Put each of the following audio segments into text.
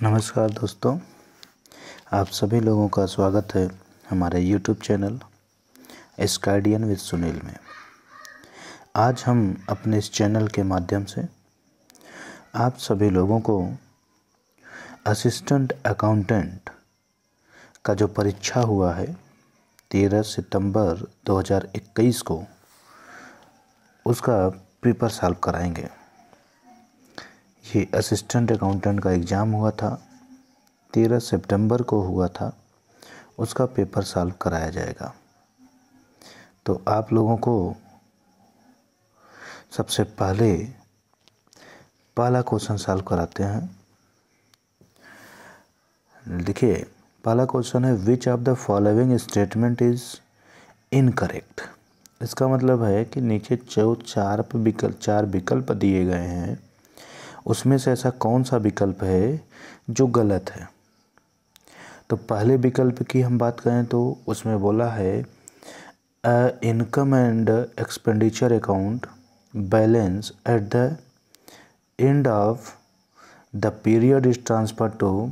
नमस्कार दोस्तों, आप सभी लोगों का स्वागत है हमारे YouTube चैनल स्काइडियन विद सुनील में। आज हम अपने इस चैनल के माध्यम से आप सभी लोगों को असिस्टेंट अकाउंटेंट का जो परीक्षा हुआ है 13 सितंबर 2021 को, उसका पेपर सॉल्व कराएंगे। ये असिस्टेंट अकाउंटेंट का एग्ज़ाम हुआ था, 13 सितंबर को हुआ था, उसका पेपर सॉल्व कराया जाएगा। तो आप लोगों को सबसे पहले पहला क्वेश्चन सॉल्व कराते हैं। देखिए, पहला क्वेश्चन है विच of the following statement is incorrect. इसका मतलब है कि नीचे चार विकल्प दिए गए हैं, उसमें से ऐसा कौन सा विकल्प है जो गलत है। तो पहले विकल्प की हम बात करें तो उसमें बोला है income and expenditure account balance at the end of the period is transfer to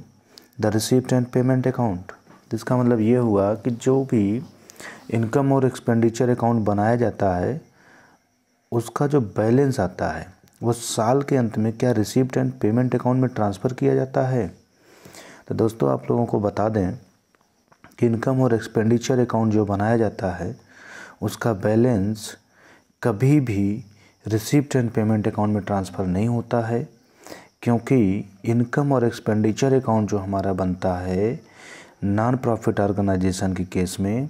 the receipt and payment account. इसका मतलब ये हुआ कि जो भी इनकम और एक्सपेंडिचर अकाउंट बनाया जाता है, उसका जो बैलेंस आता है वो साल के अंत में क्या रिसीप्ट एंड पेमेंट अकाउंट में ट्रांसफ़र किया जाता है। तो दोस्तों, आप लोगों को बता दें कि इनकम और एक्सपेंडिचर अकाउंट जो बनाया जाता है, उसका बैलेंस कभी भी रिसीप्ट एंड पेमेंट अकाउंट में ट्रांसफ़र नहीं होता है, क्योंकि इनकम और एक्सपेंडिचर अकाउंट जो हमारा बनता है नॉन प्रॉफिट ऑर्गेनाइजेशन के केस में,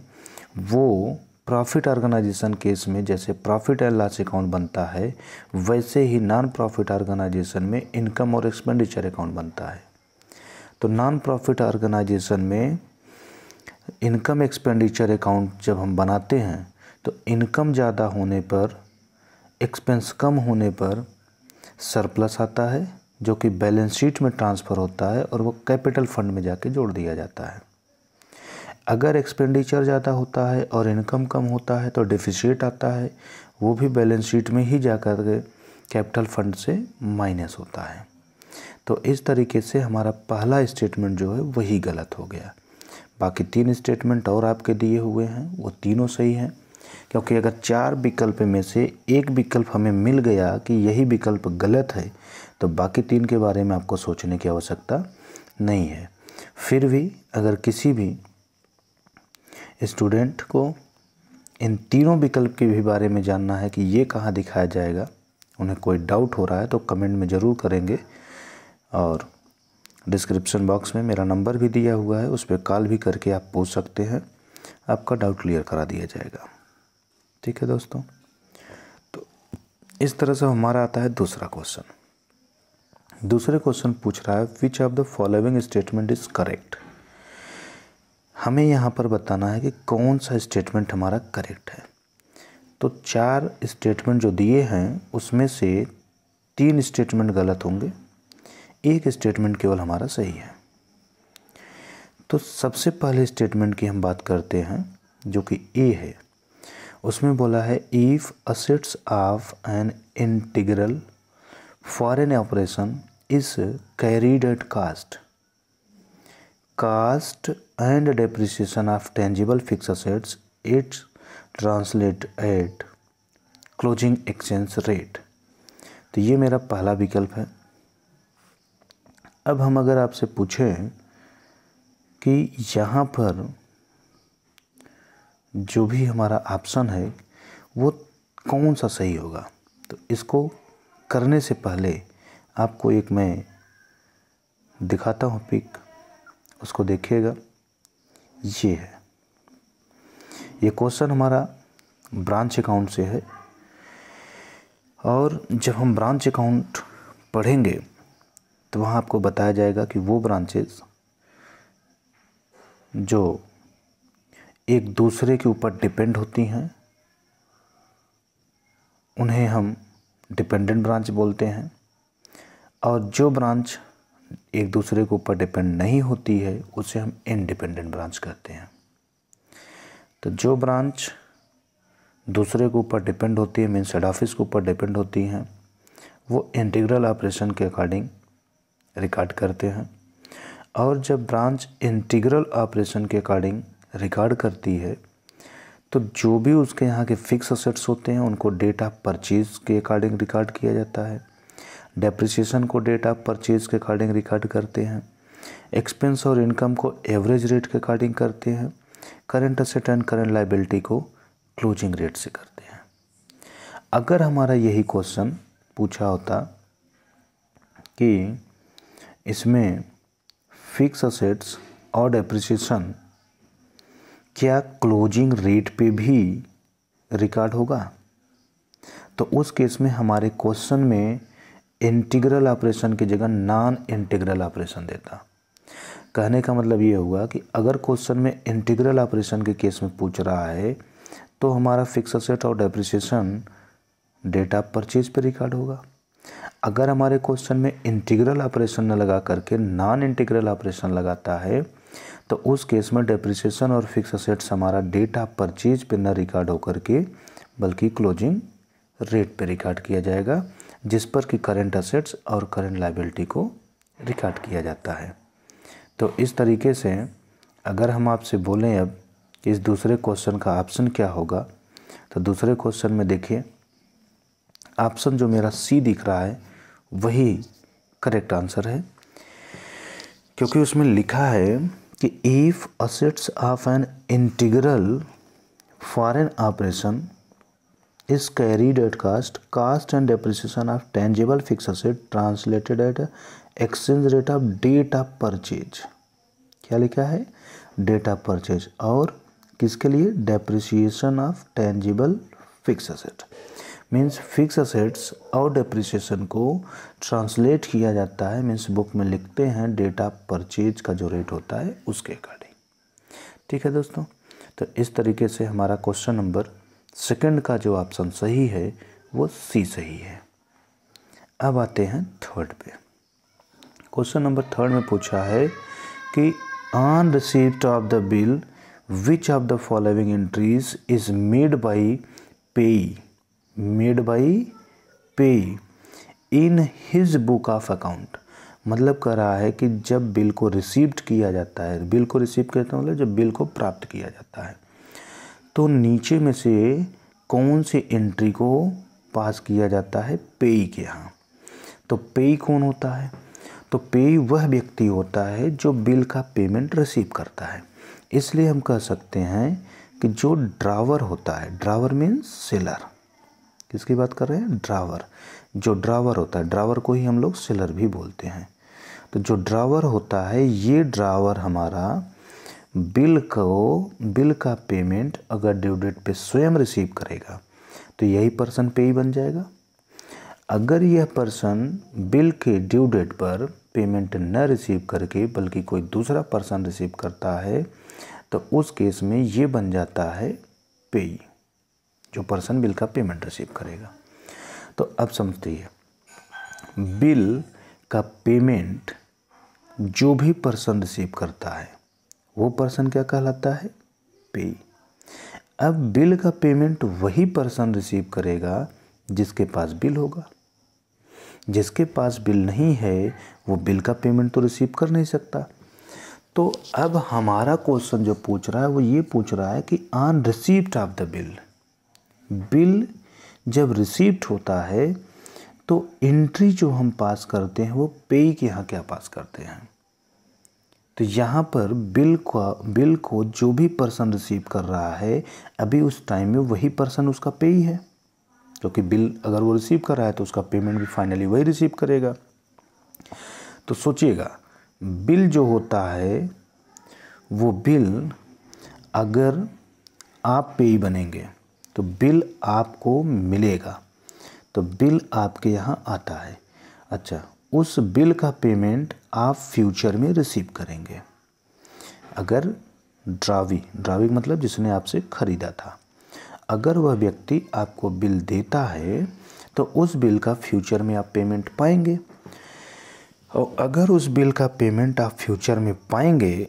वो प्रॉफिट ऑर्गेनाइजेशन केस में जैसे प्रॉफिट एंड लॉस अकाउंट बनता है, वैसे ही नॉन प्रॉफिट ऑर्गेनाइजेशन में इनकम और एक्सपेंडिचर अकाउंट बनता है। तो नॉन प्रॉफिट ऑर्गेनाइजेशन में इनकम एक्सपेंडिचर अकाउंट जब हम बनाते हैं तो इनकम ज़्यादा होने पर, एक्सपेंस कम होने पर सरप्लस आता है, जो कि बैलेंस शीट में ट्रांसफ़र होता है और वो कैपिटल फंड में जाके जोड़ दिया जाता है। अगर एक्सपेंडिचर ज़्यादा होता है और इनकम कम होता है तो डिफिसिट आता है, वो भी बैलेंस शीट में ही जाकर के कैपिटल फंड से माइनस होता है। तो इस तरीके से हमारा पहला स्टेटमेंट जो है वही गलत हो गया। बाकी 3 स्टेटमेंट और आपके दिए हुए हैं, वो तीनों सही हैं, क्योंकि अगर 4 विकल्प में से एक विकल्प हमें मिल गया कि यही विकल्प गलत है, तो बाकी 3 के बारे में आपको सोचने की आवश्यकता नहीं है। फिर भी अगर किसी भी स्टूडेंट को इन तीनों विकल्प के भी बारे में जानना है कि ये कहाँ दिखाया जाएगा, उन्हें कोई डाउट हो रहा है तो कमेंट में ज़रूर करेंगे, और डिस्क्रिप्शन बॉक्स में मेरा नंबर भी दिया हुआ है, उस पर कॉल भी करके आप पूछ सकते हैं, आपका डाउट क्लियर करा दिया जाएगा। ठीक है दोस्तों, तो इस तरह से हमारा आता है दूसरा क्वेश्चन। दूसरे क्वेश्चन पूछ रहा है विच of the following statement is correct. हमें यहाँ पर बताना है कि कौन सा स्टेटमेंट हमारा करेक्ट है। तो 4 स्टेटमेंट जो दिए हैं उसमें से 3 स्टेटमेंट गलत होंगे, एक स्टेटमेंट केवल हमारा सही है। तो सबसे पहले स्टेटमेंट की हम बात करते हैं, जो कि ए है। उसमें बोला है if assets of an integral foreign operation is carried at cost and depreciation of tangible fix assets it's translate at closing exchange rate. तो ये मेरा पहला विकल्प है। अब हम अगर आपसे पूछें कि यहाँ पर जो भी हमारा ऑप्शन है वो कौन सा सही होगा, तो इसको करने से पहले आपको एक मैं दिखाता हूँ पिक, उसको देखिएगा। ये है, ये क्वेश्चन हमारा ब्रांच अकाउंट से है, और जब हम ब्रांच अकाउंट पढ़ेंगे तो वहाँ आपको बताया जाएगा कि वो ब्रांचेस जो एक दूसरे के ऊपर डिपेंड होती हैं उन्हें हम डिपेंडेंट ब्रांच बोलते हैं, और जो ब्रांच एक दूसरे के ऊपर डिपेंड नहीं होती है उसे हम इंडिपेंडेंट ब्रांच कहते हैं। तो जो ब्रांच दूसरे के ऊपर डिपेंड होती है, मीन्स हेड ऑफिस के ऊपर डिपेंड होती हैं, वो इंटीग्रल ऑपरेशन के अकॉर्डिंग रिकॉर्ड करते हैं, और जब ब्रांच इंटीग्रल ऑपरेशन के अकॉर्डिंग रिकॉर्ड करती है तो जो भी उसके यहाँ के फिक्स असेट्स होते हैं उनको डेट ऑफ परचेज के अकॉर्डिंग रिकॉर्ड किया जाता है, डेप्रिसिएशन को डेट ऑफ परचेज के अकॉर्डिंग रिकॉर्ड करते हैं, एक्सपेंस और इनकम को एवरेज रेट के अकॉर्डिंग करते हैं, current asset and current liability को क्लोजिंग रेट से करते हैं। अगर हमारा यही क्वेश्चन पूछा होता कि इसमें फिक्स असेट्स और डेप्रिसिएशन क्या क्लोजिंग रेट पे भी रिकॉर्ड होगा, तो उस केस में हमारे क्वेश्चन में इंटीग्रल ऑपरेशन की जगह नॉन इंटीग्रल ऑपरेशन देता। कहने का मतलब ये हुआ कि अगर क्वेश्चन में इंटीग्रल ऑपरेशन के केस में पूछ रहा है तो हमारा फिक्स असेट और डेप्रिसिएशन डेट ऑफ परचेज पे रिकॉर्ड होगा। अगर हमारे क्वेश्चन में इंटीग्रल ऑपरेशन न लगा करके नॉन इंटीग्रल ऑपरेशन लगाता है तो उस केस में डेप्रिसिएशन और फिक्स असेट्स हमारा डेट ऑफ परचेज पे न रिकॉर्ड होकर के बल्कि क्लोजिंग रेट पे रिकॉर्ड किया जाएगा, जिस पर कि करंट असेट्स और करंट लायबिलिटी को रिकॉर्ड किया जाता है। तो इस तरीके से अगर हम आपसे बोलें अब कि इस दूसरे क्वेश्चन का ऑप्शन क्या होगा, तो दूसरे क्वेश्चन में देखिए ऑप्शन जो मेरा सी दिख रहा है वही करेक्ट आंसर है, क्योंकि उसमें लिखा है कि if assets of an integral foreign operation is carried at cost and depreciation of tangible fixed asset translated at exchange rate of date of purchase। क्या लिखा है? Date of purchase. और किसके लिए? Depreciation of tangible fix asset. Means fix assets और depreciation को translate किया जाता है, मीन्स बुक में लिखते हैं डेट ऑफ परचेज का जो रेट होता है उसके अकॉर्डिंग। ठीक है दोस्तों, तो इस तरीके से हमारा क्वेश्चन नंबर सेकंड का जो ऑप्शन सही है वो सी सही है। अब आते हैं थर्ड पे। क्वेश्चन नंबर थर्ड में पूछा है कि on receipt of the bill which of the following entries is made by payee in his book of account. मतलब कह रहा है कि जब बिल को रिसीव्ड किया जाता है, बिल को रिसीव करते हैं मतलब जब बिल को प्राप्त किया जाता है, तो नीचे में से कौन सी एंट्री को पास किया जाता है? पेई के यहाँ। तो पेई कौन होता है? तो पेई वह व्यक्ति होता है जो बिल का पेमेंट रिसीव करता है। इसलिए हम कह सकते हैं कि जो ड्रावर होता है, ड्रावर मीन्स सेलर, किसकी बात कर रहे हैं? ड्रावर। जो ड्रावर होता है, ड्रावर को ही हम लोग सेलर भी बोलते हैं। तो जो ड्रावर होता है, ये ड्रावर हमारा बिल का पेमेंट अगर ड्यू डेट पे स्वयं रिसीव करेगा तो यही पर्सन पेई बन जाएगा। अगर यह पर्सन बिल के ड्यू डेट पर पेमेंट न रिसीव करके बल्कि कोई दूसरा पर्सन रिसीव करता है तो उस केस में ये बन जाता है पेई, जो पर्सन बिल का पेमेंट रिसीव करेगा। तो अब समझते हैं, बिल का पेमेंट जो भी पर्सन रिसीव करता है वो पर्सन क्या कहलाता है? पेई। अब बिल का पेमेंट वही पर्सन रिसीव करेगा जिसके पास बिल होगा। जिसके पास बिल नहीं है वो बिल का पेमेंट तो रिसीव कर नहीं सकता। तो अब हमारा क्वेश्चन जो पूछ रहा है वो ये पूछ रहा है कि on receipt of the bill जब रिसीप्ट होता है तो एंट्री जो हम पास करते हैं वो पेई के यहाँ क्या पास करते हैं? तो यहाँ पर बिल को जो भी पर्सन रिसीव कर रहा है अभी उस टाइम में वही पर्सन उसका पेई है, क्योंकि बिल अगर वो रिसीव कर रहा है तो उसका पेमेंट भी फाइनली वही रिसीव करेगा। तो सोचिएगा, बिल जो होता है वो बिल अगर आप पेई बनेंगे तो बिल आपको मिलेगा, तो बिल आपके यहाँ आता है। अच्छा, उस बिल का पेमेंट आप फ्यूचर में रिसीव करेंगे। अगर ड्रावी मतलब जिसने आपसे ख़रीदा था, अगर वह व्यक्ति आपको बिल देता है तो उस बिल का फ्यूचर में आप पेमेंट पाएंगे। और अगर उस बिल का पेमेंट आप फ्यूचर में पाएंगे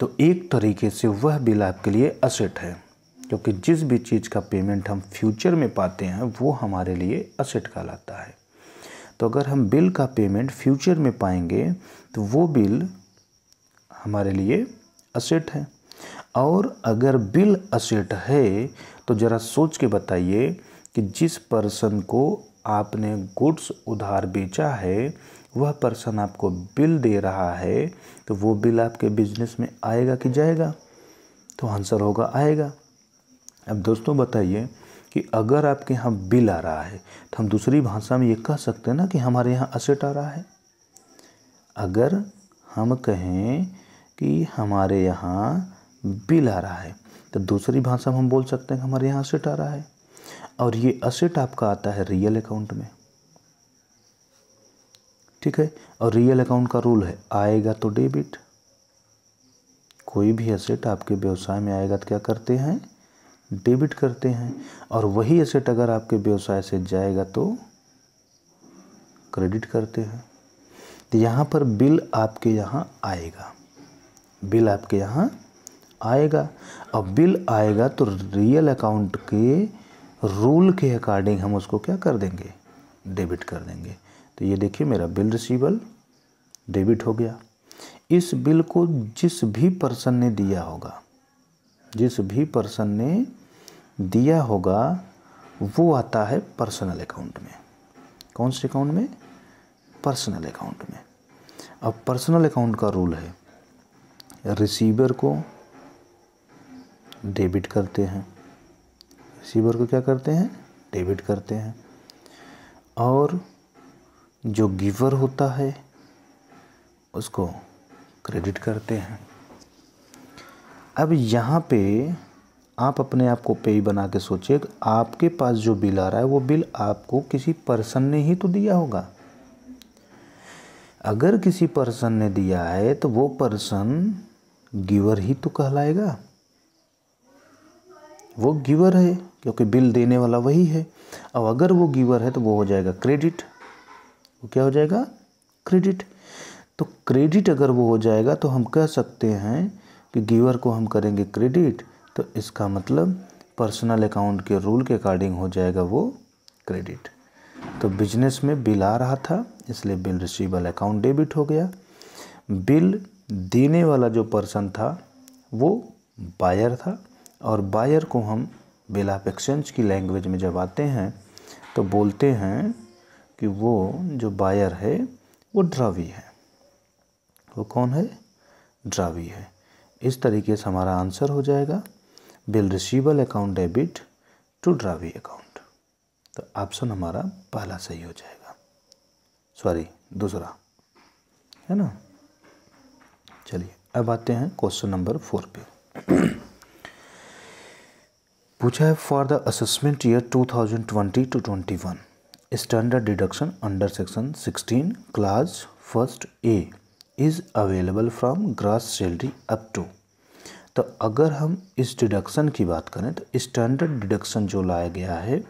तो एक तरीके से वह बिल आपके लिए असेट है, क्योंकि जिस भी चीज़ का पेमेंट हम फ्यूचर में पाते हैं वो हमारे लिए असेट कहलाता है। तो अगर हम बिल का पेमेंट फ्यूचर में पाएंगे तो वो बिल हमारे लिए असेट है। और अगर बिल असेट है तो ज़रा सोच के बताइए कि जिस पर्सन को आपने गुड्स उधार बेचा है वह पर्सन आपको बिल दे रहा है, तो वो बिल आपके बिजनेस में आएगा कि जाएगा? तो आंसर होगा आएगा। अब दोस्तों बताइए कि अगर आपके यहाँ बिल आ रहा है तो हम दूसरी भाषा में ये कह सकते हैं ना कि हमारे यहाँ असेट आ रहा है। अगर हम कहें कि हमारे यहाँ बिल आ रहा है तो दूसरी भाषा में हम बोल सकते हैं कि हमारे यहाँ असेट आ रहा है। और ये असेट आपका आता है रियल अकाउंट में, ठीक है। और रियल अकाउंट का रूल है आएगा तो डेबिट। कोई भी असेट आपके व्यवसाय में आएगा तो क्या करते हैं? डेबिट करते हैं। और वही असेट अगर आपके व्यवसाय से जाएगा तो क्रेडिट करते हैं। तो यहाँ पर बिल आपके यहाँ आएगा, बिल आपके यहाँ आएगा। अब बिल आएगा तो रियल अकाउंट के रूल के अकॉर्डिंग हम उसको क्या कर देंगे? डेबिट कर देंगे। तो ये देखिए मेरा बिल रिसीवेबल डेबिट हो गया। इस बिल को जिस भी पर्सन ने दिया होगा, जिस भी पर्सन ने दिया होगा वो आता है पर्सनल अकाउंट में। कौन से अकाउंट में? पर्सनल अकाउंट में। अब पर्सनल अकाउंट का रूल है रिसीवर को डेबिट करते हैं, रिसीवर को क्या करते हैं? डेबिट करते हैं। और जो गिवर होता है उसको क्रेडिट करते हैं। अब यहाँ पे आप अपने आप को पेई बना के सोचिए, आपके पास जो बिल आ रहा है वो बिल आपको किसी पर्सन ने ही तो दिया होगा। अगर किसी पर्सन ने दिया है तो वो पर्सन गिवर ही तो कहलाएगा, वो गिवर है क्योंकि बिल देने वाला वही है। अब अगर वो गिवर है तो वो हो जाएगा क्रेडिट। वो क्या हो जाएगा? क्रेडिट। तो क्रेडिट अगर वो हो जाएगा तो हम कह सकते हैं कि गिवर को हम करेंगे क्रेडिट, तो इसका मतलब पर्सनल अकाउंट के रूल के अकॉर्डिंग हो जाएगा वो क्रेडिट। तो बिजनेस में बिल आ रहा था इसलिए बिल रिसीवेबल अकाउंट डेबिट हो गया। बिल देने वाला जो पर्सन था वो बायर था, और बायर को हम बिल ऑफ एक्सचेंज की लैंग्वेज में जब आते हैं तो बोलते हैं कि वो जो बायर है वो ड्रावी है। वो कौन है? ड्रावी है। इस तरीके से हमारा आंसर हो जाएगा bill receivable account debit to drawee account. तो ऑप्शन हमारा पहला सही हो जाएगा, सॉरी दूसरा, है ना। चलिए अब आते हैं क्वेश्चन नंबर 4 पे। पूछा है for the assessment year 2020 to 21 standard deduction under section 16 class 1A is available from gross salary up to. तो अगर हम इस डिडक्शन की बात करें तो स्टैंडर्ड डिडक्शन जो लाया गया है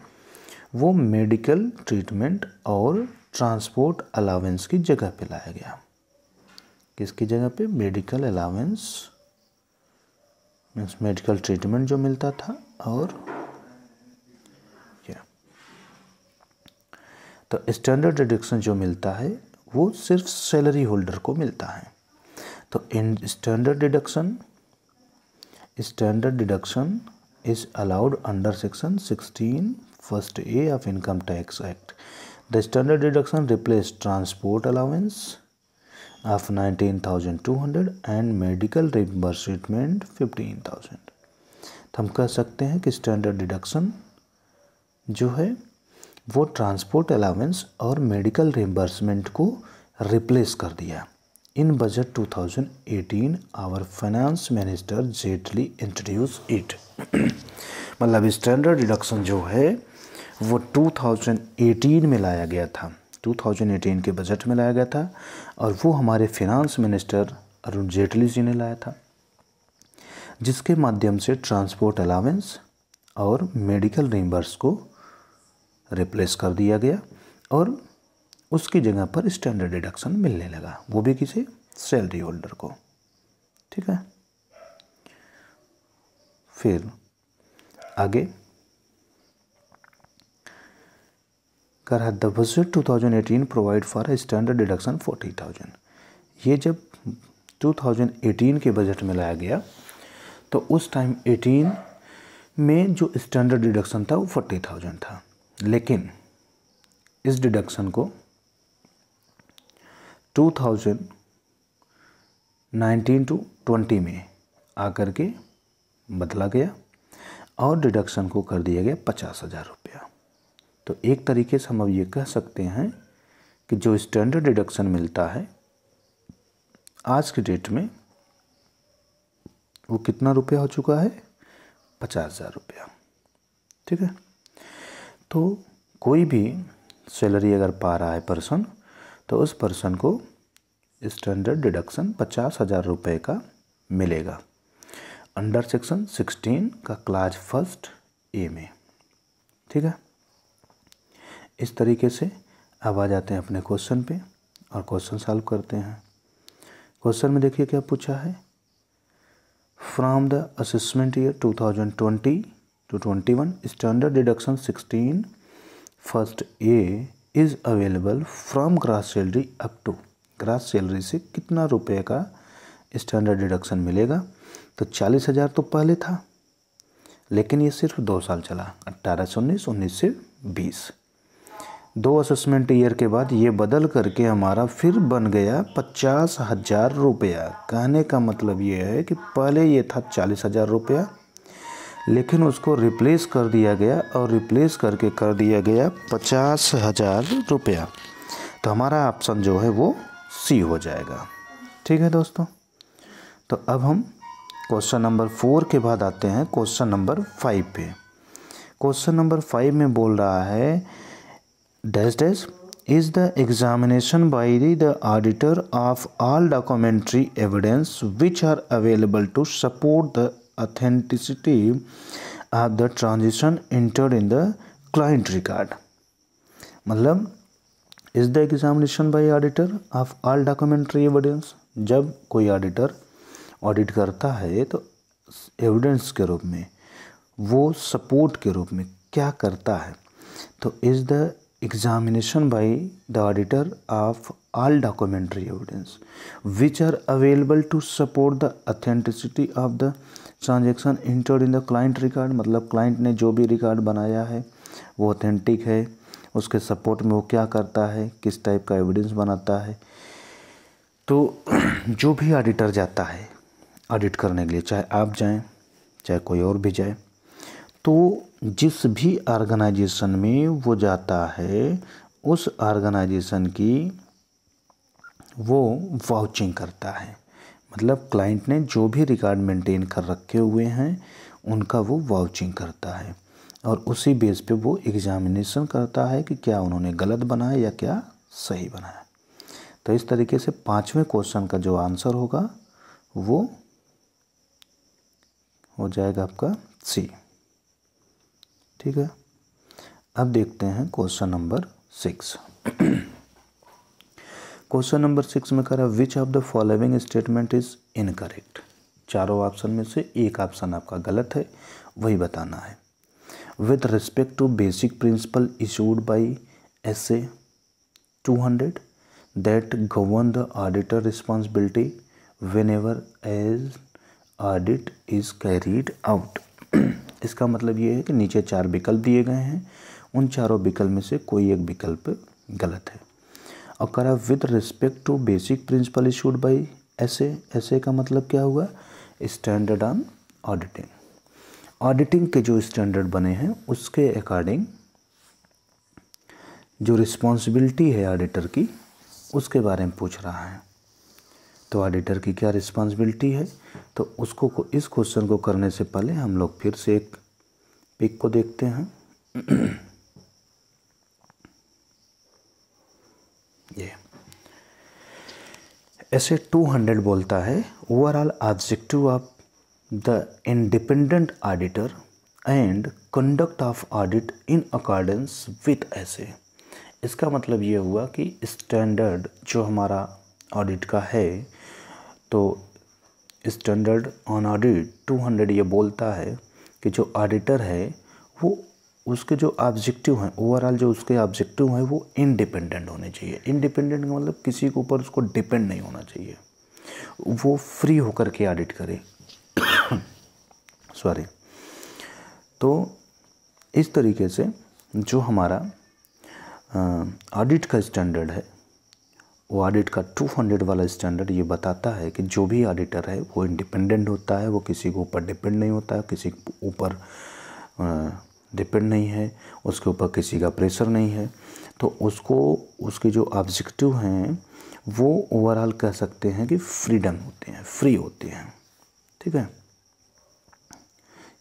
वो मेडिकल ट्रीटमेंट और ट्रांसपोर्ट अलावेंस की जगह पे लाया गया। किसकी जगह पे? Medical allowance means medical treatment जो मिलता था, और क्या, तो स्टैंडर्ड डिडक्शन जो मिलता है वो सिर्फ सैलरी होल्डर को मिलता है। तो in standard deduction is allowed under section 16 first A of income tax act. The standard deduction replace transport allowance of 19,200 and medical reimbursement 15,000। तो हम कह सकते हैं कि स्टैंडर्ड डिडक्शन जो है वो ट्रांसपोर्ट अलाउंस और मेडिकल रिम्बर्समेंट को रिप्लेस कर दिया। In budget 2018 our finance minister Jaitley introduce it. मतलब स्टैंडर्ड डिडक्शन जो है वो 2018 में लाया गया था, 2018 के बजट में लाया गया था, और वो हमारे फिनांस मिनिस्टर अरुण जेटली जी ने लाया था, जिसके माध्यम से ट्रांसपोर्ट अलावेंस और मेडिकल रिम्बर्स को रिप्लेस कर दिया गया और उसकी जगह पर स्टैंडर्ड डिडक्शन मिलने लगा, वो भी किसी सैलरी होल्डर को। ठीक है, फिर आगे कर है the budget 2018 provide for a standard deduction 40,000। ये जब 2018 के बजट में लाया गया, तो उस टाइम 18 में जो स्टैंडर्ड डिडक्शन था वो 40,000 था, लेकिन इस डिडक्शन को 2019 टू 20 में आकर के बदला गया और डिडक्शन को कर दिया गया 50,000 रुपया। तो एक तरीके से हम अब ये कह सकते हैं कि जो स्टैंडर्ड डिडक्शन मिलता है आज की डेट में वो कितना रुपया हो चुका है, 50,000 रुपया। ठीक है, तो कोई भी सैलरी अगर पा रहा है पर्सन, तो उस पर्सन को स्टैंडर्ड डिडक्शन 50,000 रुपये का मिलेगा अंडर सेक्शन 16 का क्लास 1 ए में। ठीक है, इस तरीके से अब आ जाते हैं अपने क्वेश्चन पे और क्वेश्चन सॉल्व करते हैं। क्वेश्चन में देखिए क्या पूछा है, from the assessment year 2020 to 21 standard deduction 16 first A is available from gross salary up to, gross salary से कितना रुपए का स्टैंडर्ड डिडक्शन मिलेगा। तो 40,000 तो पहले था, लेकिन ये सिर्फ 2 साल चला, 18 से 19, 19 से 20। 2 असेसमेंट ईयर के बाद ये बदल करके हमारा फिर बन गया 50,000 रुपया। कहने का मतलब ये है कि पहले ये था 40,000 रुपया, लेकिन उसको रिप्लेस कर दिया गया और रिप्लेस करके कर दिया गया 50,000 रुपया। तो हमारा ऑप्शन जो है वो सी हो जाएगा। ठीक है दोस्तों, तो अब हम क्वेश्चन नंबर 4 के बाद आते हैं क्वेश्चन नंबर 5 पे। क्वेश्चन नंबर 5 में बोल रहा है dash dash is the examination by the auditor of all documentary evidence which are available to support the authenticity of the transaction entered in the client record. मतलब is the examination by auditor of all documentary evidence, जब कोई auditor audit करता है तो evidence के रूप में, वो सपोर्ट के रूप में क्या करता है। तो is the examination by the auditor of all documentary evidence which are available to support the authenticity of the transaction entered in the client record. मतलब क्लाइंट ने जो भी रिकॉर्ड बनाया है वो ऑथेंटिक है, उसके सपोर्ट में वो क्या करता है, किस टाइप का एविडेंस बनाता है। तो जो भी ऑडिटर जाता है ऑडिट करने के लिए, चाहे आप जाएं चाहे कोई और भी जाए, तो जिस भी ऑर्गेनाइजेशन में वो जाता है उस ऑर्गेनाइजेशन की वो वाउचिंग करता है। मतलब क्लाइंट ने जो भी रिकॉर्ड मेंटेन कर रखे हुए हैं उनका वो वाउचिंग करता है और उसी बेस पे वो एग्जामिनेशन करता है कि क्या उन्होंने गलत बनाया या क्या सही बनाया। तो इस तरीके से 5वें क्वेश्चन का जो आंसर होगा वो हो जाएगा आपका सी। ठीक है, अब देखते हैं क्वेश्चन नंबर 6। क्वेश्चन नंबर 6 में कह रहा है विच of the following statement is incorrect. चारों ऑप्शन में से एक ऑप्शन आपका गलत है, वही बताना है। With respect to basic principle issued by SA 200 that govern the auditor responsibility whenever as audit is carried out. इसका मतलब ये है कि नीचे 4 विकल्प दिए गए हैं, उन चारों विकल्प में से कोई एक विकल्प गलत है। और कह रहा with respect to basic principle issued by SA का मतलब क्या हुआ, स्टैंडर्ड ऑन ऑडिटिंग। ऑडिटिंग के जो स्टैंडर्ड बने हैं उसके अकॉर्डिंग जो रिस्पॉन्सिबिलिटी है ऑडिटर की उसके बारे में पूछ रहा है। तो ऑडिटर की क्या रिस्पॉन्सिबिलिटी है, तो उसको इस क्वेश्चन को करने से पहले हम लोग फिर से एक पिक को देखते हैं। ये ऐसे 200 बोलता है overall objective of the independent auditor and conduct of audit in accordance with SA। इसका मतलब ये हुआ कि स्टैंडर्ड जो हमारा ऑडिट का है, तो स्टैंडर्ड ऑन ऑडिट 200 ये बोलता है कि जो ऑडिटर है वो उसके जो ऑब्जेक्टिव हैं, ओवरऑल जो उसके ऑब्जेक्टिव हैं वो इंडिपेंडेंट होने चाहिए। इंडिपेंडेंट का मतलब किसी के ऊपर उसको डिपेंड नहीं होना चाहिए। वो फ्री होकर के ऑडिट करे। सॉरी। तो इस तरीके से जो हमारा ऑडिट का स्टैंडर्ड है, वो ऑडिट का 200 वाला स्टैंडर्ड ये बताता है कि जो भी ऑडिटर है वो इंडिपेंडेंट होता है, वो किसी के ऊपर डिपेंड नहीं होता है, किसी के ऊपर डिपेंड नहीं है, उसके ऊपर किसी का प्रेशर नहीं है। तो उसको उसके जो ऑब्जेक्टिव हैं वो ओवरऑल कह सकते हैं कि फ्रीडम होते हैं, फ्री होते हैं। ठीक है,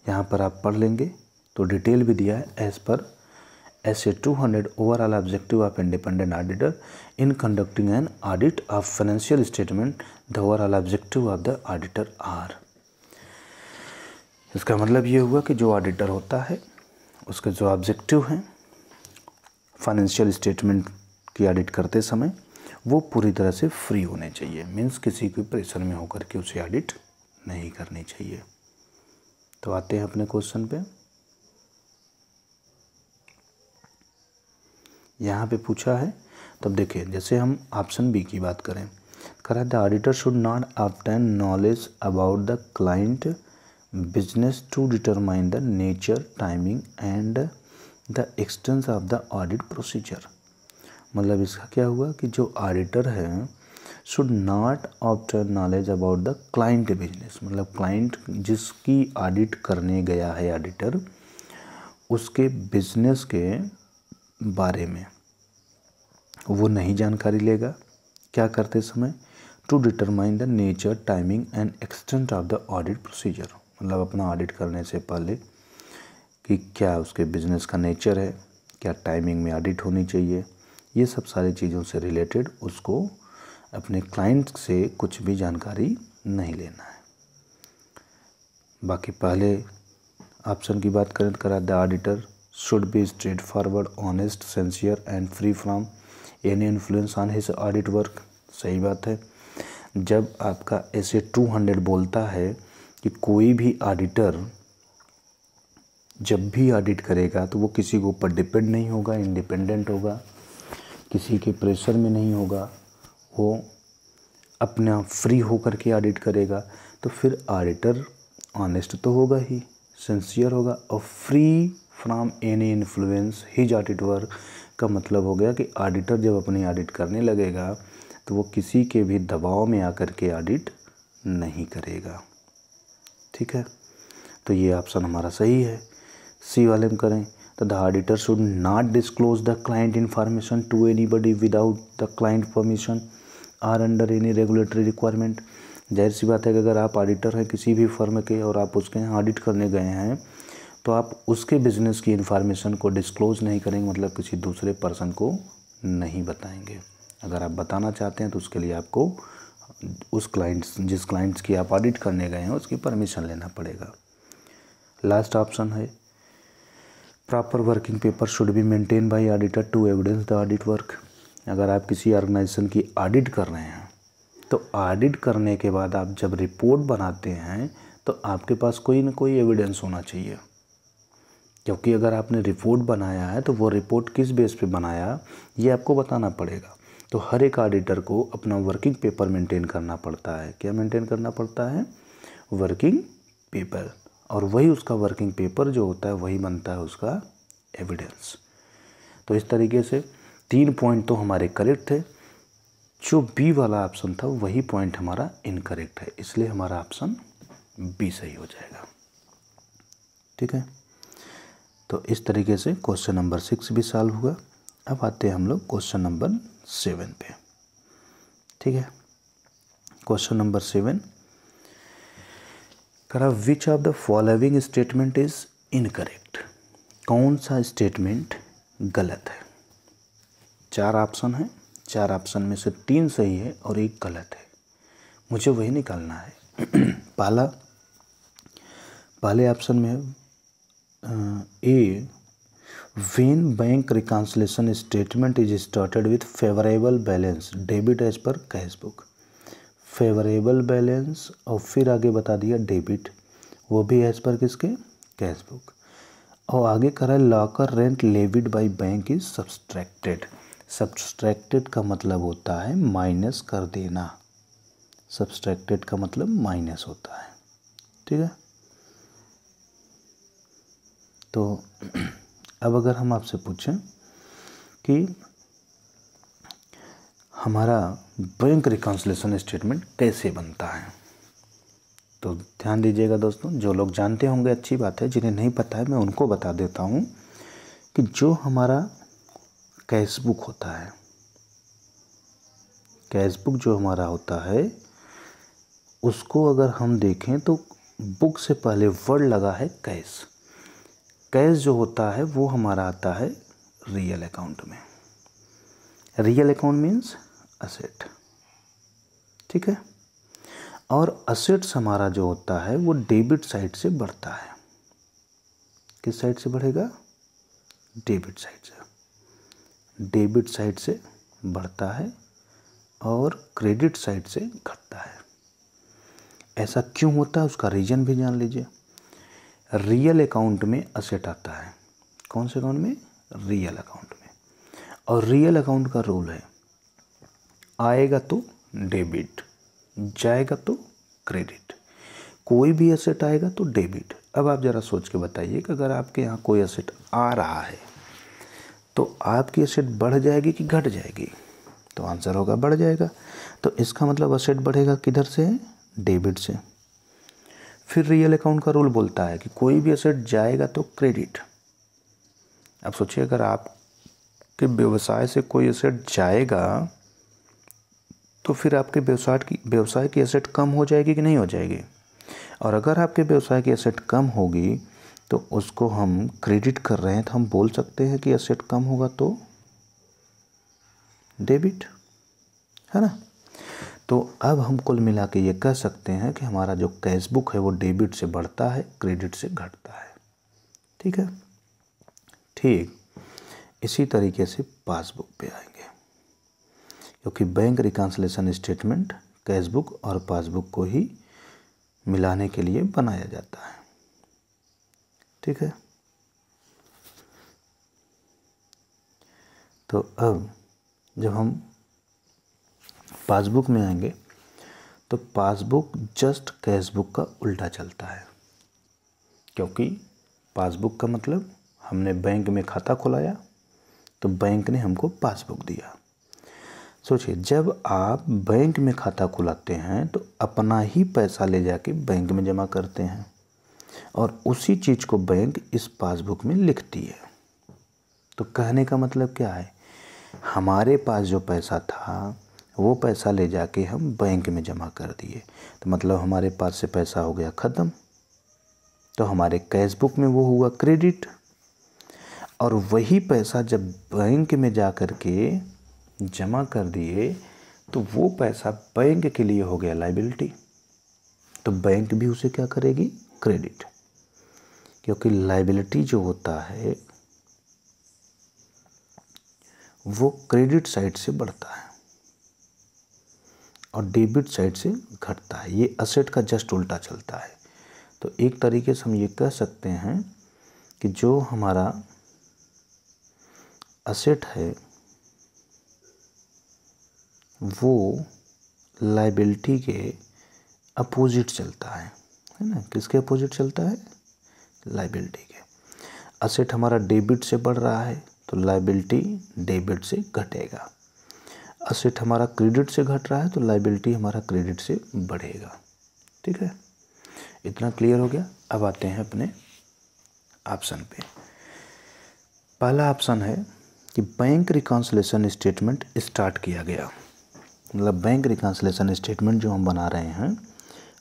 यहाँ पर आप पढ़ लेंगे तो डिटेल भी दिया है। As per SA 200 overall objective of independent auditor in conducting an audit of financial statement, the overall objective of the auditor are। इसका मतलब ये हुआ कि जो ऑडिटर होता है उसके जो ऑब्जेक्टिव हैं फाइनेंशियल स्टेटमेंट की ऑडिट करते समय वो पूरी तरह से फ्री होने चाहिए। मीन्स किसी के प्रेशर में होकर के उसे ऑडिट नहीं करनी चाहिए। तो आते हैं अपने क्वेश्चन पे। यहाँ पे पूछा है, तब देखिए जैसे हम ऑप्शन बी की बात करें, करा the auditor should not obtain knowledge about the client business to determine the nature, timing and the extent of the audit procedure. मतलब इसका क्या हुआ कि जो ऑडिटर है should not obtain knowledge about the client business, मतलब client जिसकी audit करने गया है ऑडिटर, उसके बिजनेस के बारे में वो नहीं जानकारी लेगा। क्या करते समय? To determine the nature, timing and extent of the audit procedure, मतलब अपना ऑडिट करने से पहले कि क्या उसके बिजनेस का नेचर है, क्या टाइमिंग में ऑडिट होनी चाहिए, ये सब सारी चीज़ों से रिलेटेड उसको अपने क्लाइंट से कुछ भी जानकारी नहीं लेना है। बाकी पहले ऑप्शन की बात करें तो करा the auditor should be straightforward, honest, sincere and free from any influence on his audit work। सही बात है। जब आपका SA 200 बोलता है कि कोई भी ऑडिटर जब भी ऑडिट करेगा तो वो किसी के ऊपर डिपेंड नहीं होगा, इंडिपेंडेंट होगा, किसी के प्रेशर में नहीं होगा, वो अपना फ्री होकर के ऑडिट करेगा, तो फिर ऑडिटर ऑनेस्ट तो होगा ही, सिंसियर होगा और free from any influence his audit work का मतलब हो गया कि ऑडिटर जब अपनी ऑडिट करने लगेगा तो वो किसी के भी दबाव में आकर के ऑडिट नहीं करेगा। ठीक है, तो ये ऑप्शन हमारा सही है। सी वाले में करें तो the auditor should not disclose the client information to anybody without the client permission or under any regulatory requirement. जाहिर सी बात है कि अगर आप ऑडिटर हैं किसी भी फर्म के और आप उसके यहाँ ऑडिट करने गए हैं तो आप उसके बिज़नेस की इन्फॉर्मेशन को डिस्क्लोज़ नहीं करेंगे, मतलब किसी दूसरे पर्सन को नहीं बताएंगे। अगर आप बताना चाहते हैं तो उसके लिए आपको उस जिस क्लाइंट्स की आप ऑडिट करने गए हैं उसकी परमिशन लेना पड़ेगा। लास्ट ऑप्शन है proper working paper should be maintain by auditor to evidence the audit work. अगर आप किसी ऑर्गेनाइजेशन की ऑडिट कर रहे हैं तो ऑडिट करने के बाद आप जब रिपोर्ट बनाते हैं तो आपके पास कोई ना कोई एविडेंस होना चाहिए, क्योंकि अगर आपने रिपोर्ट बनाया है तो वो रिपोर्ट किस बेस पे बनाया ये आपको बताना पड़ेगा। तो हर एक ऑडिटर को अपना वर्किंग पेपर मेंटेन करना पड़ता है। क्या मेंटेन करना पड़ता है? वर्किंग पेपर, और वही उसका वर्किंग पेपर जो होता है वही बनता है उसका एविडेंस। तो इस तरीके से 3 पॉइंट तो हमारे करेक्ट थे, जो बी वाला ऑप्शन था वही पॉइंट हमारा इनकरेक्ट है, इसलिए हमारा ऑप्शन बी सही हो जाएगा। ठीक है, तो इस तरीके से क्वेश्चन नंबर 6 भी सॉल्व हुआ। अब आते हैं हम लोग क्वेश्चन नंबर 7 पे। ठीक है, क्वेश्चन नंबर 7 करा विच of the following statement is incorrect. कौन सा स्टेटमेंट गलत है? 4 ऑप्शन है, 4 ऑप्शन में से 3 सही है और 1 गलत है, मुझे वही निकालना है। पहले ऑप्शन में है A, when bank reconciliation statement is started with favorable balance debit as per cash book। Favourable balance और फिर आगे बता दिया डेबिट, वो भी एज पर किसके? Cash book. और आगे करा locker rent levied by bank is subtracted. Subtracted का मतलब होता है माइनस कर देना। सब्सट्रैक्टेड का मतलब माइनस होता है, ठीक है। तो अब अगर हम आपसे पूछें कि हमारा बैंक रिकॉन्सिलिएशन स्टेटमेंट कैसे बनता है, तो ध्यान दीजिएगा दोस्तों, जो लोग जानते होंगे अच्छी बात है, जिन्हें नहीं पता है मैं उनको बता देता हूँ कि जो हमारा कैश बुक होता है, कैश बुक जो हमारा होता है उसको अगर हम देखें तो बुक से पहले वर्ड लगा है कैश। कैश जो होता है वो हमारा आता है रियल अकाउंट में। रियल अकाउंट मीन्स असेट, ठीक है। और असेट्स हमारा जो होता है वो डेबिट साइड से बढ़ता है। किस साइड से बढ़ेगा? डेबिट साइड से। डेबिट साइड से बढ़ता है और क्रेडिट साइड से घटता है। ऐसा क्यों होता है उसका रीजन भी जान लीजिए। रियल अकाउंट में असेट आता है। कौन से अकाउंट में? रियल अकाउंट में। और रियल अकाउंट का रूल है, आएगा तो डेबिट, जाएगा तो क्रेडिट। कोई भी एसेट आएगा तो डेबिट। अब आप ज़रा सोच के बताइए कि अगर आपके यहाँ कोई एसेट आ रहा है तो आपकी एसेट बढ़ जाएगी कि घट जाएगी? तो आंसर होगा बढ़ जाएगा। तो इसका मतलब एसेट बढ़ेगा किधर से? डेबिट से। फिर रियल अकाउंट का रूल बोलता है कि कोई भी एसेट जाएगा तो क्रेडिट। अब सोचिए, अगर आपके व्यवसाय से कोई एसेट जाएगा तो फिर आपके व्यवसाय की एसेट कम हो जाएगी कि नहीं हो जाएगी? और अगर आपके व्यवसाय की एसेट कम होगी तो उसको हम क्रेडिट कर रहे हैं, तो हम बोल सकते हैं कि एसेट कम होगा तो डेबिट, है ना। तो अब हम कुल मिला के ये कह सकते हैं कि हमारा जो कैश बुक है वो डेबिट से बढ़ता है, क्रेडिट से घटता है, ठीक है। ठीक इसी तरीके से पासबुक पे आएंगे, क्योंकि bank reconciliation statement cash book और पासबुक को ही मिलाने के लिए बनाया जाता है, ठीक है। तो अब जब हम पासबुक में आएंगे तो पासबुक जस्ट कैश बुक का उल्टा चलता है, क्योंकि पासबुक का मतलब हमने बैंक में खाता खुलाया तो बैंक ने हमको पासबुक दिया। सोचिए, जब आप बैंक में खाता खुलाते हैं तो अपना ही पैसा ले जाके बैंक में जमा करते हैं और उसी चीज़ को बैंक इस पासबुक में लिखती है। तो कहने का मतलब क्या है? हमारे पास जो पैसा था वो पैसा ले जाके हम बैंक में जमा कर दिए, तो मतलब हमारे पास से पैसा हो गया ख़त्म। तो हमारे कैश बुक में वो हुआ क्रेडिट, और वही पैसा जब बैंक में जा कर के जमा कर दिए तो वो पैसा बैंक के लिए हो गया लायबिलिटी। तो बैंक भी उसे क्या करेगी? क्रेडिट, क्योंकि लायबिलिटी जो होता है वो क्रेडिट साइड से बढ़ता है और डेबिट साइड से घटता है। ये असेट का जस्ट उल्टा चलता है। तो एक तरीके से हम ये कह सकते हैं कि जो हमारा असेट है वो लायबिलिटी के अपोजिट चलता है ना। किसके अपोजिट चलता है? लायबिलिटी के। असेट हमारा डेबिट से बढ़ रहा है तो लायबिलिटी डेबिट से घटेगा। असेट हमारा क्रेडिट से घट रहा है तो लायबिलिटी हमारा क्रेडिट से बढ़ेगा, ठीक है। इतना क्लियर हो गया। अब आते हैं अपने ऑप्शन पे। पहला ऑप्शन है कि बैंक रिकॉन्सिलिएशन स्टेटमेंट स्टार्ट किया गया। मतलब बैंक रिकॉन्सिलिएशन स्टेटमेंट जो हम बना रहे हैं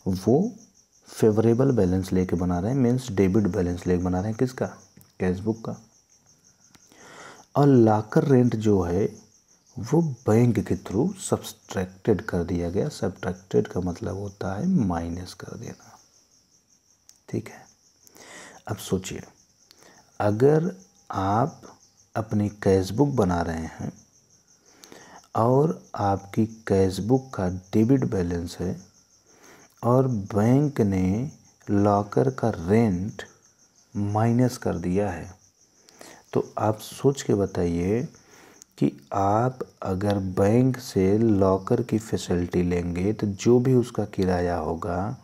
वो फेवरेबल बैलेंस लेके बना रहे हैं, मीन्स डेबिट बैलेंस लेके बना रहे हैं। किसका? कैश बुक का। और लॉकर रेंट जो है वो बैंक के थ्रू सब्सट्रैक्टेड कर दिया गया। सब्ट्रैक्टेड का मतलब होता है माइनस कर देना, ठीक है। अब सोचिए, अगर आप अपनी कैश बुक बना रहे हैं और आपकी कैश बुक का डेबिट बैलेंस है और बैंक ने लॉकर का रेंट माइनस कर दिया है, तो आप सोच के बताइए कि आप अगर बैंक से लॉकर की फैसिलिटी लेंगे तो जो भी उसका किराया होगा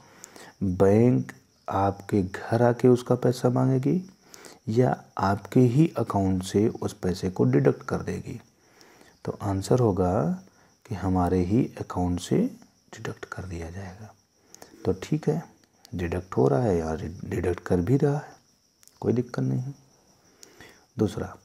बैंक आपके घर आके उसका पैसा मांगेगी या आपके ही अकाउंट से उस पैसे को डिडक्ट कर देगी। तो आंसर होगा कि हमारे ही अकाउंट से डिडक्ट कर दिया जाएगा। तो ठीक है, डिडक्ट हो रहा है या डिडक्ट कर भी रहा है, कोई दिक्कत नहीं है। दूसरा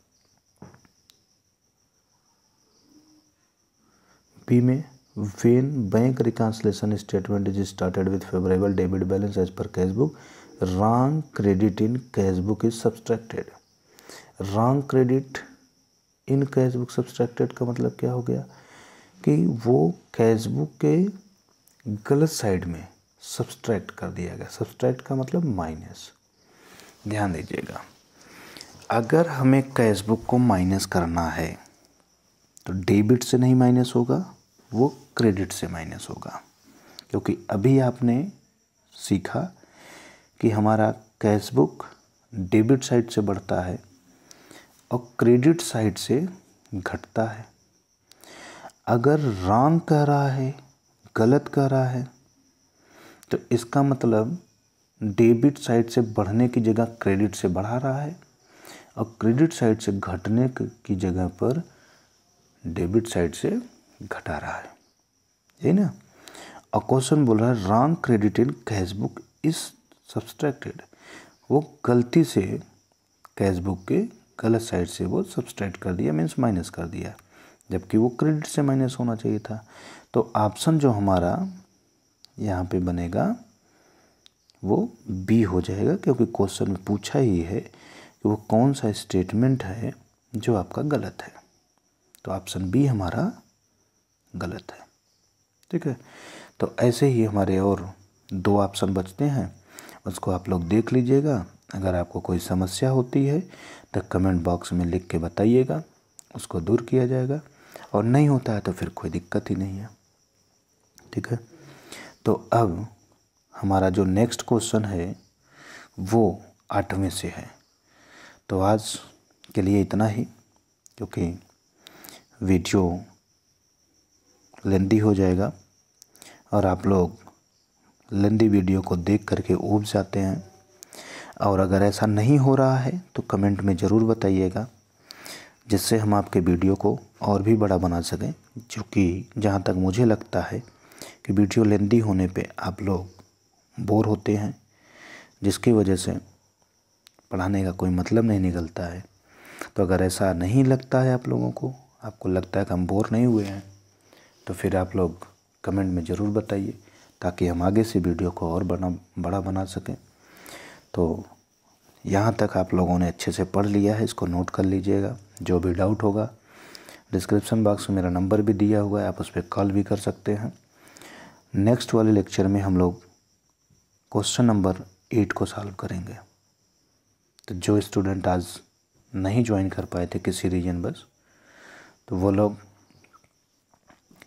बी में when bank reconciliation statement is started with favorable debit balance as per cash book, wrong credit in cash book is subtracted। wrong credit in cash book subtracted का मतलब क्या हो गया कि वो कैश बुक के गलत साइड में सब्सट्रैक्ट कर दिया गया। सब्सट्रैक्ट का मतलब माइनस। ध्यान दीजिएगा, अगर हमें कैश बुक को माइनस करना है तो डेबिट से नहीं माइनस होगा, वो क्रेडिट से माइनस होगा। क्योंकि अभी आपने सीखा कि हमारा कैश बुक डेबिट साइड से बढ़ता है और क्रेडिट साइड से घटता है। अगर रॉन्ग कह रहा है, गलत कह रहा है, तो इसका मतलब डेबिट साइड से बढ़ने की जगह क्रेडिट से बढ़ा रहा है और क्रेडिट साइड से घटने की जगह पर डेबिट साइड से घटा रहा है, यही ना। और क्वेश्चन बोल रहा है wrong credit in cash book is subtracted. वो गलती से कैश बुक के गलत साइड से वो सब्सट्रैक्ट कर दिया, मीन्स माइनस कर दिया, जबकि वो क्रेडिट से माइनस होना चाहिए था। तो ऑप्शन जो हमारा यहाँ पे बनेगा वो बी हो जाएगा, क्योंकि क्वेश्चन में पूछा ही है कि वो कौन सा स्टेटमेंट है जो आपका गलत है। तो ऑप्शन बी हमारा गलत है। ठीक है, तो ऐसे ही हमारे और 2 ऑप्शन बचते हैं, उसको आप लोग देख लीजिएगा। अगर आपको कोई समस्या होती है तो कमेंट बॉक्स में लिख के बताइएगा, उसको दूर किया जाएगा, और नहीं होता है तो फिर कोई दिक्कत ही नहीं है। ठीक है, तो अब हमारा जो नेक्स्ट क्वेश्चन है वो 8वें से है। तो आज के लिए इतना ही, क्योंकि वीडियो लेंदी हो जाएगा और आप लोग लेंदी वीडियो को देख करके ऊब जाते हैं। और अगर ऐसा नहीं हो रहा है तो कमेंट में ज़रूर बताइएगा, जिससे हम आपके वीडियो को और भी बड़ा बना सकें। क्योंकि जहाँ तक मुझे लगता है कि वीडियो लेंदी होने पे आप लोग बोर होते हैं, जिसकी वजह से पढ़ाने का कोई मतलब नहीं निकलता है। तो अगर ऐसा नहीं लगता है आप लोगों को, आपको लगता है कि हम बोर नहीं हुए हैं, तो फिर आप लोग कमेंट में ज़रूर बताइए, ताकि हम आगे से वीडियो को और बड़ा बना सकें। तो यहाँ तक आप लोगों ने अच्छे से पढ़ लिया है, इसको नोट कर लीजिएगा। जो भी डाउट होगा डिस्क्रिप्शन बॉक्स में मेरा नंबर भी दिया हुआ है, आप उस पर कॉल भी कर सकते हैं। नेक्स्ट वाले लेक्चर में हम लोग क्वेश्चन नंबर 8 को सॉल्व करेंगे। तो जो स्टूडेंट आज नहीं ज्वाइन कर पाए थे किसी रीजन बस, तो वो लोग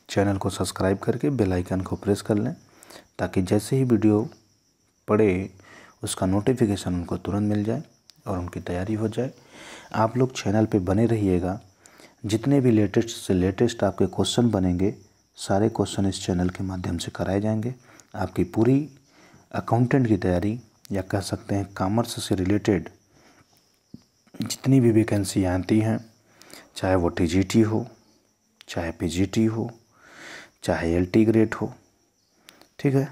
चैनल को सब्सक्राइब करके बेल आइकन को प्रेस कर लें, ताकि जैसे ही वीडियो पड़े उसका नोटिफिकेशन उनको तुरंत मिल जाए और उनकी तैयारी हो जाए। आप लोग चैनल पे बने रहिएगा, जितने भी लेटेस्ट से लेटेस्ट आपके क्वेश्चन बनेंगे, सारे क्वेश्चन इस चैनल के माध्यम से कराए जाएंगे। आपकी पूरी अकाउंटेंट की तैयारी, या कह सकते हैं कॉमर्स से रिलेटेड जितनी भी वैकेंसी आती हैं, चाहे वो टीजीटी हो, चाहे पीजीटी हो, चाहे एलटी ग्रेड हो, ठीक है,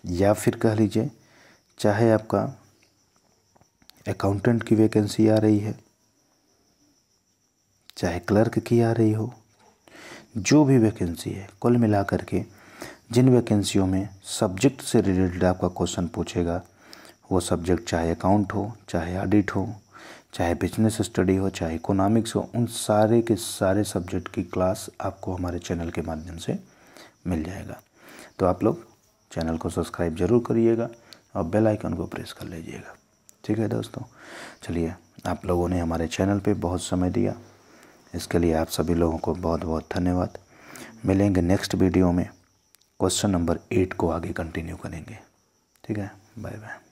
या फिर कह लीजिए चाहे आपका अकाउंटेंट की वैकेंसी आ रही है, चाहे क्लर्क की आ रही हो, जो भी वैकेंसी है, कुल मिला करके जिन वैकेंसियों में सब्जेक्ट से रिलेटेड आपका क्वेश्चन पूछेगा, वो सब्जेक्ट चाहे अकाउंट हो, चाहे ऑडिट हो, चाहे बिजनेस स्टडी हो, चाहे इकोनॉमिक्स हो, उन सारे के सारे सब्जेक्ट की क्लास आपको हमारे चैनल के माध्यम से मिल जाएगा। तो आप लोग चैनल को सब्सक्राइब ज़रूर करिएगा और बेल आइकन को प्रेस कर लीजिएगा। ठीक है दोस्तों, चलिए, आप लोगों ने हमारे चैनल पे बहुत समय दिया, इसके लिए आप सभी लोगों को बहुत बहुत धन्यवाद। मिलेंगे नेक्स्ट वीडियो में, क्वेश्चन नंबर 8 को आगे कंटिन्यू करेंगे। ठीक है, बाय बाय।